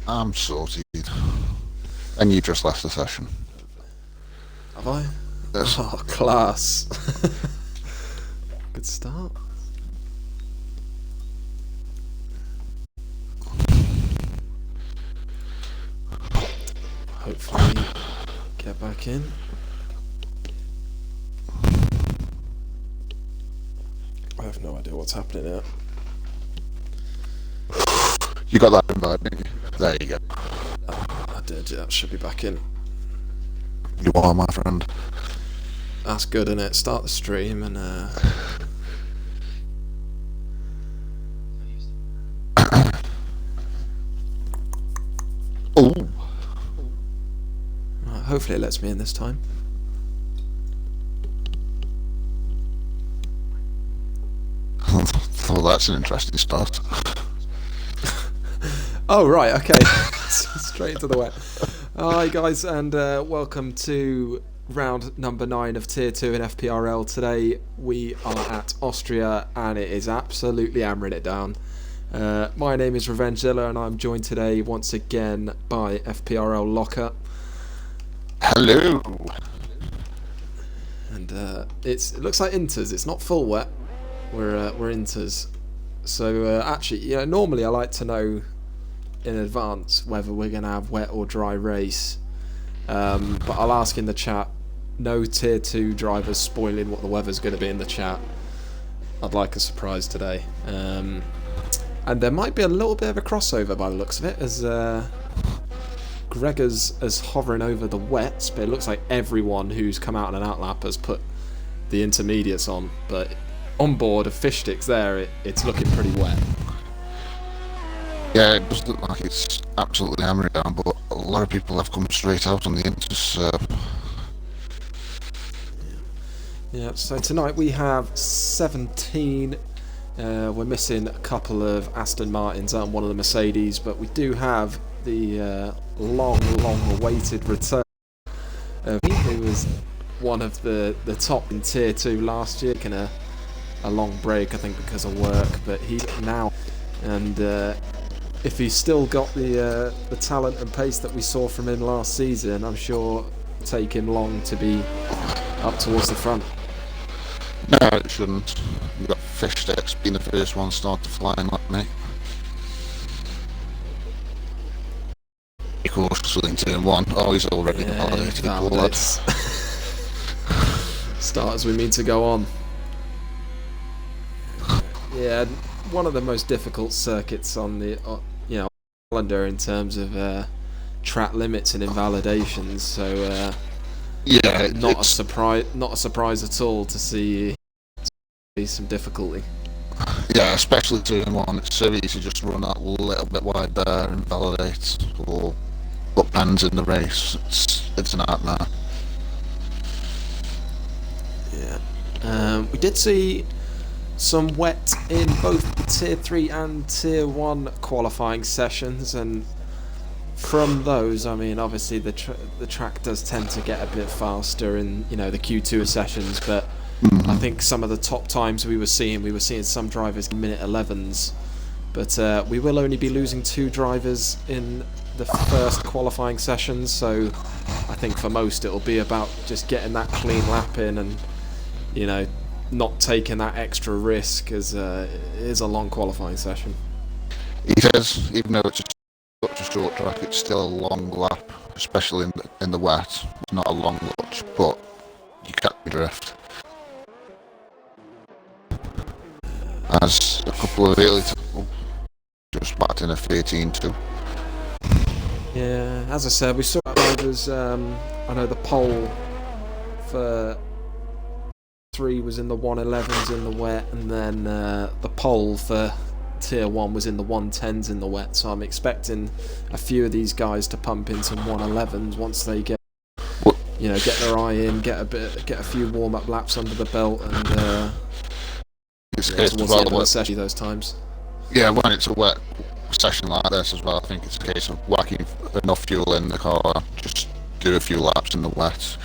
I'm sorted. And you just left the session. Have I? Yes. Oh, class. Good start. Hopefully, get back in. I have no idea what's happening here. You got that invite, didn't you? There you go. I did, yeah, should be back in. You are, my friend. That's good, innit? Start the stream and Oh. right, hopefully it lets me in this time. Oh, that's an interesting start. Oh, right, okay. Straight into the wet. Hi, guys, and welcome to round number 9 of Tier 2 in FPRL. Today we are at Austria, and it is absolutely hammering it down. My name is Revengezilla, and I'm joined today once again by FPRL Locker. Hello. And it looks like inters. It's not full wet. We're inters. So actually, normally I like to know in advance whether we're going to have wet or dry race. But I'll ask in the chat. No Tier 2 drivers spoiling what the weather's going to be in the chat. I'd like a surprise today. And there might be a little bit of a crossover by the looks of it, as Gregor's as hovering over the wets, but it looks like everyone who's come out on an outlap has put the intermediates on. But on board of fish sticks there, it's looking pretty wet. Yeah, it does look like it's absolutely hammering down, but a lot of people have come straight out on the inters. Yeah, so tonight we have 17. We're missing a couple of Aston Martins and one of the Mercedes, but we do have the long awaited return of who was one of the top in Tier 2 last year, taking a long break, I think, because of work, but he's now, and if he's still got the talent and pace that we saw from him last season, I'm sure it'll take him long to be up towards the front. No, it shouldn't. You've got fish sticks being the first one to start to flying like me. Cautiously in turn 1. Oh, he's already validated. Validates. Start as we mean to go on. Yeah, one of the most difficult circuits on the calendar in terms of track limits and invalidations. So yeah, not a surprise at all to see some difficulty. Yeah, especially turn 1. It's so easy to just run that little bit wide there and validate, or put pens in the race. It's an nightmare. Yeah, we did see some wet in both the Tier 3 and Tier 1 qualifying sessions, and from those, I mean, obviously the track does tend to get a bit faster in the Q2 sessions, but I think some of the top times we were seeing some drivers in minute 11s, but we will only be losing 2 drivers in the first qualifying session, so I think for most it'll be about just getting that clean lap in and not taking that extra risk, as it is a long qualifying session. He says, even though it's such a short track, it's still a long lap, especially in the wet. It's not a long lunch, but you catch the drift. As a couple of early just backed in a 13-2. Yeah, as I said, we saw drivers. I know the pole for 3 was in the 111s in the wet, and then the pole for Tier 1 was in the 110s in the wet, so I'm expecting a few of these guys to pump in some 111s once they get their eye in, get a few warm-up laps under the belt, and it's towards the end of the session those times. Yeah, when it's a wet session like this as well, I think it's a case of whacking enough fuel in the car, just do a few laps in the wet.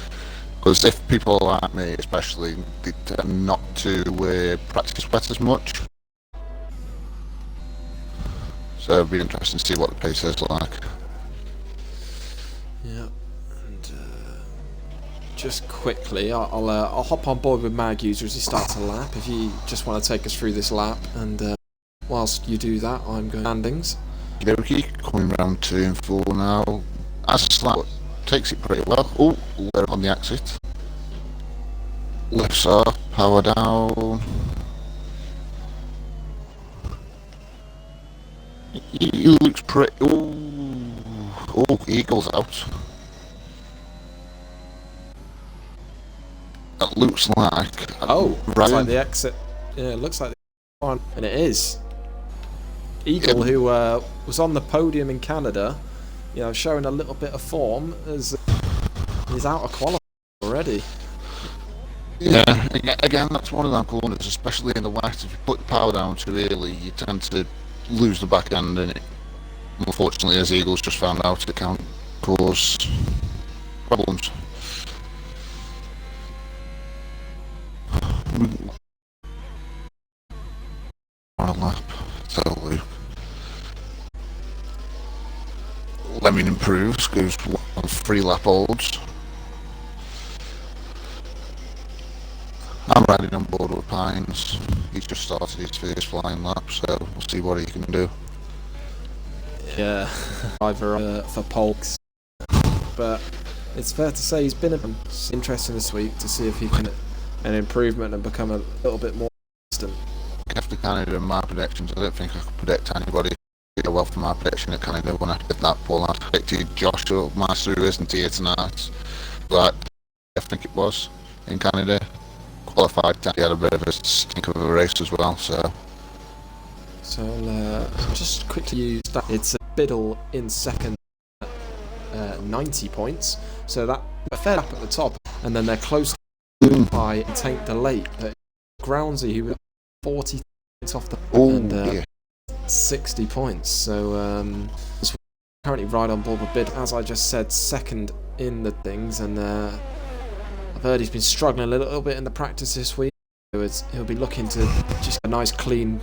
Because if people like me, especially, they tend not to practice wet as much. So it'll be interesting to see what the pace is like. Yeah, and just quickly, I'll hop on board with Mag User as he starts a lap. If you just want to take us through this lap, and whilst you do that, I'm going standings. Okie, coming round 2 and 4 now. As a slap, takes it pretty well. Oh, we're on the exit. Lifts up, power down. He looks pretty. Oh, Eagle's out. It looks like. It's like the exit. Yeah, it looks like the one, and it is. Eagle, who was on the podium in Canada, showing a little bit of form, is out of qualifying already. Yeah, again, that's one of them corners, especially in the wet. If you put the power down too early, you tend to lose the back end, and unfortunately, as Eagles just found out, it can cause problems. On a lap, totally. Lemon improves, goes on 3 lap holds. I'm riding on board with Pines. He's just started his first flying lap, so we'll see what he can do. Yeah, driver for Polks, but it's fair to say he's been interesting this week to see if he can an improvement and become a little bit more consistent. After Canada and my predictions, I don't think I could predict anybody well for my prediction at Canada when I did that poll. I predicted Joshua Master, who isn't here tonight, but I think it was in Canada. Qualified, he had a bit of a stink of a race as well, so just quickly use that. It's a Biddle in second, 90 points, so that a fair up at the top, and then they're close by Tank Delate. Groundsy, who was 40 points off the and 60 points, so currently right on board with Biddle, as I just said, second in the things, and I've heard he's been struggling a little bit in the practice this week. He'll be looking to just a nice clean,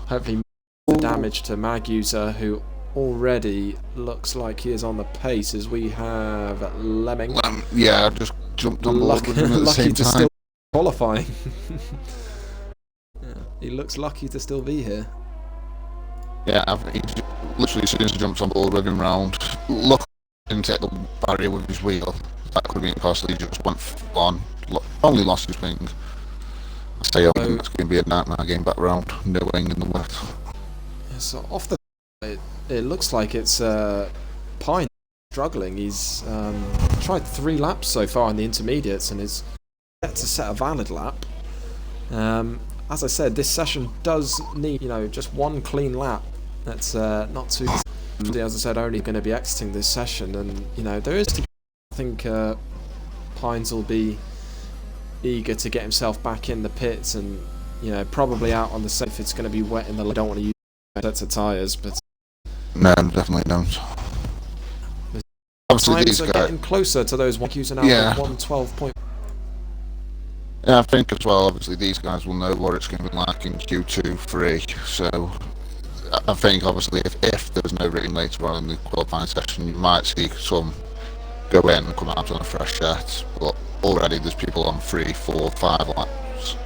hopefully the damage to Mag User, who already looks like he is on the pace, as we have Lemming. Yeah, I just jumped on board with him at the same time. Still qualifying. Yeah, he looks lucky to still be here. Yeah, he literally as soon as he jumps on board with him round, look and take the barrier with his wheel. That could have been costly. He just went on, only lost his wing. I say, I think it's going to be a nightmare getting back round, no wing in the wet. Yeah, so off the it looks like it's Pine struggling. He's tried 3 laps so far in the intermediates and is yet to set a valid lap. As I said, this session does need just one clean lap. That's not too. As I said, only going to be exiting this session, and there is. I think Pines will be eager to get himself back in the pits, and probably out on the safe. It's going to be wet in the. I don't want to use sets of tyres, but no, definitely don't. Obviously, times are getting closer to those using now. Yeah. 1:12. Yeah, I think as well. Obviously, these guys will know what it's going to be like in Q2, 3. So I think obviously, if there was no rain later on in the qualifying session, you might see some go in and come out on a fresh set, but already there's people on 3, 4, 5 laps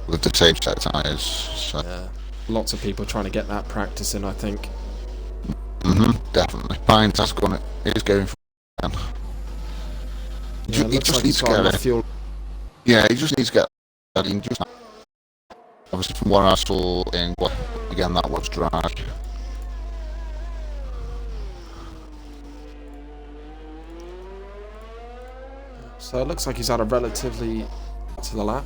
with the same set of tyres. So. Yeah, lots of people trying to get that practice in, I think. Definitely. Pines has gone. Is going for it. Yeah, he just needs to get it. Fuel. Yeah, he just needs to get. Just obviously, from what I saw in again, that was dry. So it looks like he's had a relatively to the lap.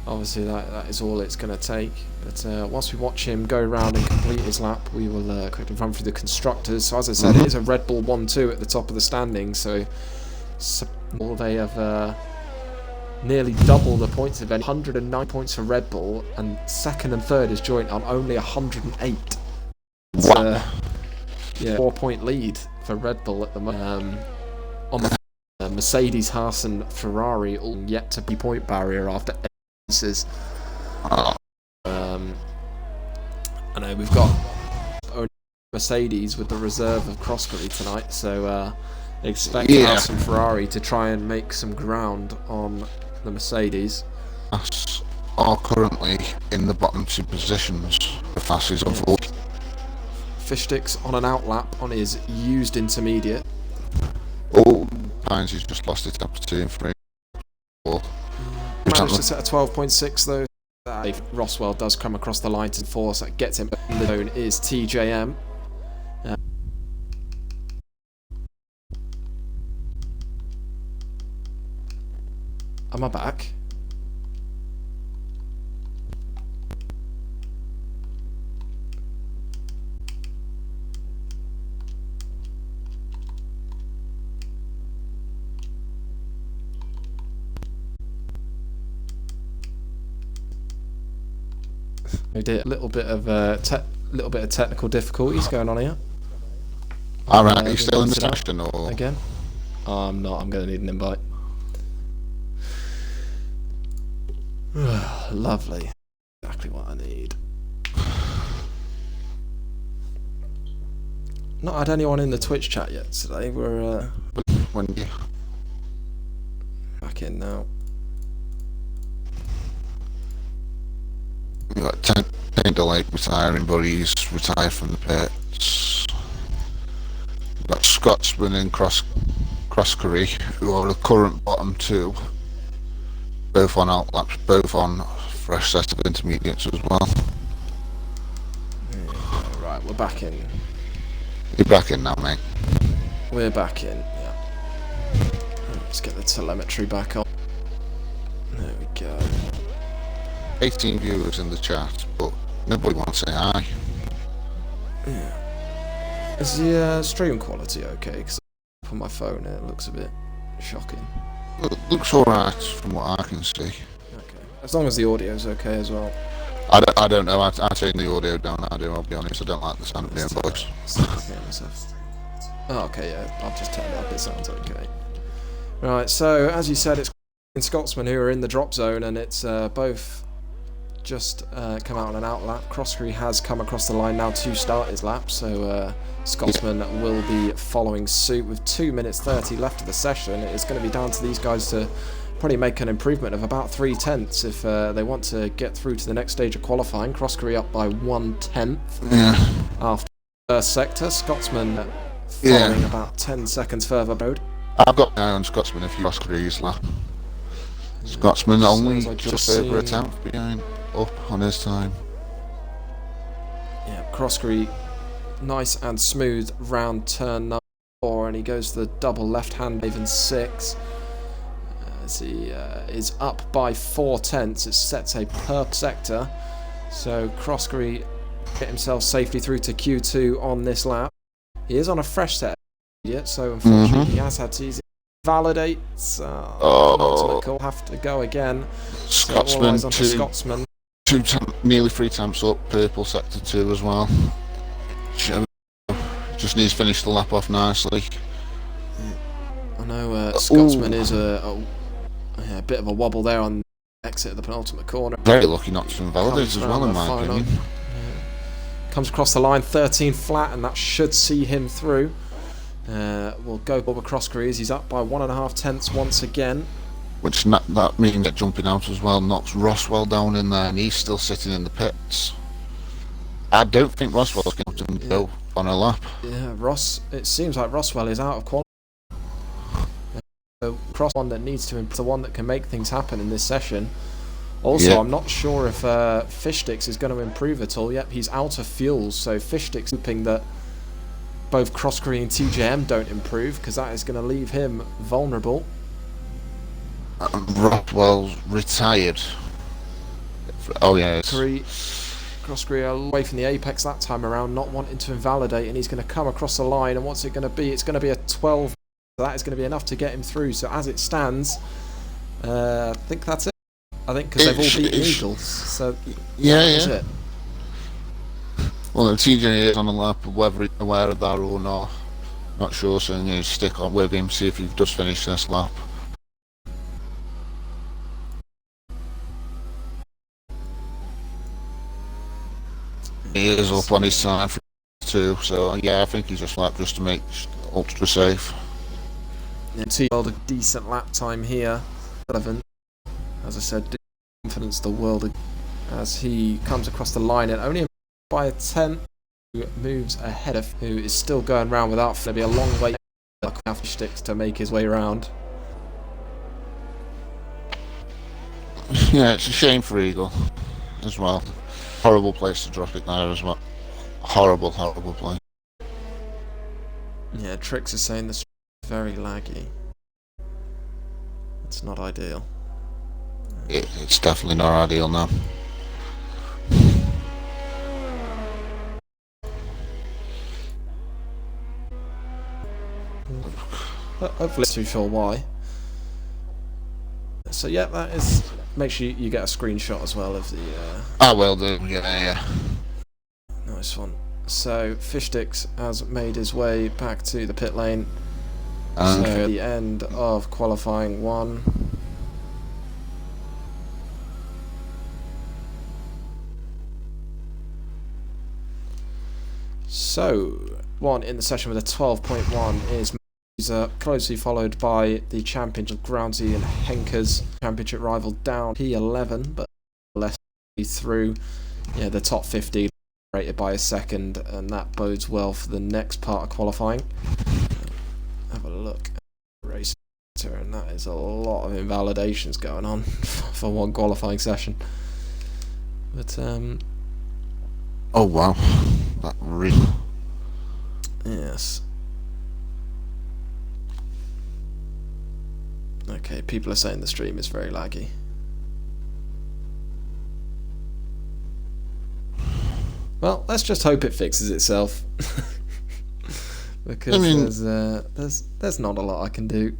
Obviously, that is all it's going to take. But whilst we watch him go around and complete his lap, we will quickly run through the constructors. So as I said, it is a Red Bull 1-2 at the top of the standings. So they have nearly double the points of 109 points for Red Bull, and second and third is joint on only 108. It's, wow. 4-point lead for Red Bull at the moment. On the Mercedes, Haas and Ferrari all yet to be point barrier after 8 races. I know we've got only Mercedes with the reserve of Croskery tonight, so expect Yeah. Alson Ferrari to try and make some ground on the Mercedes. Us are currently in the bottom 2 positions. The Fass is on 4. Fishsticks on an outlap on his used intermediate. Oh, Pines has just lost it up to 2 and 3. Managed to set a 12.6 though. If Roswell does come across the line to force that gets him in the zone is TJM. Am I back? We did a little bit of technical difficulties going on here. Alright, are you still in the session or? Again? I'm not, I'm going to need an invite. Lovely. Exactly what I need. Not had anyone in the Twitch chat yet today. We're When you... back in now. We've got Tainter Lake retiring, but he's retired from the pits. We've got Scotsman and Croskery, who are the current bottom 2. Both on outlaps, both on fresh set of intermediates as well. Yeah, right, we're back in. You're back in now, mate. We're back in, yeah. Let's get the telemetry back on. There we go. 18 viewers in the chat, but nobody wants to say hi. Yeah. Is the stream quality okay? Because on my phone it looks a bit shocking. Looks alright from what I can see. Okay. As long as the audio's okay as well. I don't know, I turn the audio down, I'll be honest, I don't like the sound of my own voice. Oh, okay, yeah, I've just turned it up, it sounds okay. Right, so as you said, it's Scotsman who are in the drop zone, and it's both just come out on an outlap. Croskery has come across the line now to start his lap, so Scotsman will be following suit with 2 minutes 30 left of the session. It's going to be down to these guys to probably make an improvement of about 3/10 if they want to get through to the next stage of qualifying. Croskery up by 1/10 after the first sector. Scotsman following about 10 seconds further road. I've got my eye on Scotsman if you Croskery's lap. Scotsman only just over a tenth behind up on his time. Yeah, Croskery nice and smooth round turn number 4, and he goes to the double left hand even 6 as he is up by 4/10. It sets a purple sector, so Croskery get himself safely through to Q2 on this lap. He is on a fresh set yet, so unfortunately he has had to use it. Validate. Ultimate call, have to go again. Scotsman, so Scotsman. Nearly 3 times up, purple sector 2 as well. Just needs to finish the lap off nicely. I know Scotsman is a bit of a wobble there on the exit of the penultimate corner. Very lucky not to invalidate as well, in my opinion. Comes across the line 13 flat, and that should see him through. We'll go over Croskery as he's up by 1.5 tenths once again. Which that means that jumping out as well knocks Roswell down in there, and he's still sitting in the pits. I don't think Roswell's going to go on a lap. Yeah, it seems like Roswell is out of quality. So Cross one that needs to improve, the one that can make things happen in this session. Also, I'm not sure if Fishsticks is going to improve at all. Yep, he's out of fuel, so Fishsticks hoping that both Croskery and TJM don't improve, because that is going to leave him vulnerable. Roswell's retired. Oh yeah. Croskery away from the apex that time around, not wanting to invalidate, and he's going to come across the line, and what's it going to be? It's going to be a 12. So that is going to be enough to get him through. So as it stands, I think that's it. I think because they've all beaten Eagles. So that's it. Well, the TJ is on the lap, whether aware of that or not. Not sure, so I'm going to stick on with him, see if he does finish this lap. He is up on his time for too. So yeah, I think he's just like just to make ultra safe. He held a decent lap time here. 11. As I said, confidence the world as he comes across the line and only by a 10th, who moves ahead of who is still going round without. There'll be a long way after sticks to make his way round. Yeah, it's a shame for Eagle as well. Horrible place to drop it there as well. Horrible place. Yeah, Trix is saying this is very laggy. It's not ideal. It's definitely not ideal now. Hopefully it's too sure why. So yeah, that is. Make sure you get a screenshot as well of the. I will do. Yeah. Nice one. So Fishsticks has made his way back to the pit lane. So the end of qualifying 1. So 1 in the session with a 12.1 is closely followed by the championship Groundsy and Henkers championship rival down P11, but less through. Yeah, the top 15 rated by a second, and that bodes well for the next part of qualifying. Have a look at the race, and that is a lot of invalidations going on for one qualifying session. But oh wow, that really. Yes. Okay, people are saying the stream is very laggy. Well, let's just hope it fixes itself. Because there's not a lot I can do.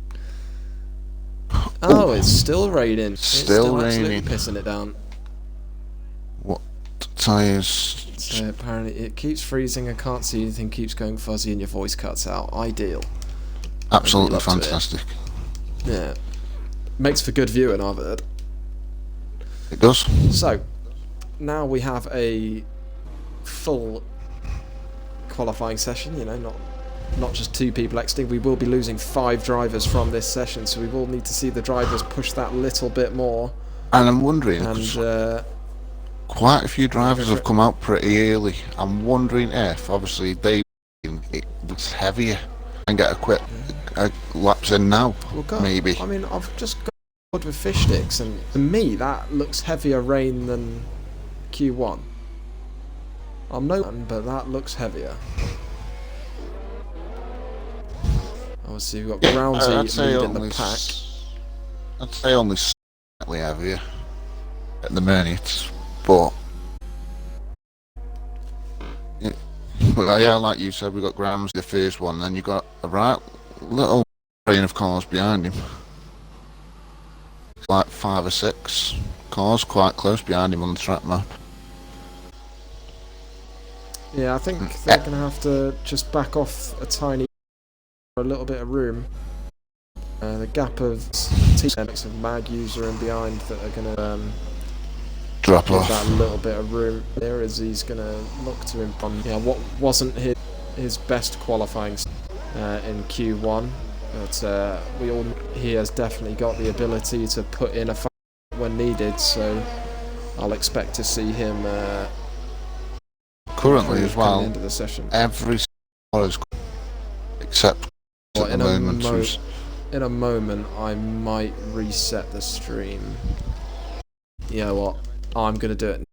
Oh, it's still raining. It's still absolutely pissing it down. What tyres? So apparently it keeps freezing, I can't see anything, keeps going fuzzy, and your voice cuts out. Ideal. Absolutely fantastic. Yeah. Makes for good viewing, I've heard. It does. So, now we have a full qualifying session, you know, not just 2 people exiting. We will be losing 5 drivers from this session, so we will need to see the drivers push that little bit more. And I'm wondering, and quite a few drivers have come out pretty early. I'm wondering if, obviously, it's heavier and get a quick laps in now, maybe. I mean, I've just got with Fishsticks, and to me, that looks heavier rain than Q1. I'm no fan, but that looks heavier. Obviously, we've got Groundsy leading the pack. I'd say only slightly heavier at the minute, but yeah, like you said, we got Groundsy the first one, then you got a right little train of cars behind him. It's like 5 or 6 cars quite close behind him on the track map. Yeah, I think they're going to have to just back off a tiny, for a little bit of room. The gap of T-Sense of Mag User and behind that are going to drop give off that little bit of room there as he's going to look to him on what wasn't his best qualifying in Q1, but he has definitely got the ability to put in a fight when needed, so I'll expect to see him currently as well. Into the session. Every is except at the moment. In a moment, I might reset the stream. You know what? I'm gonna do it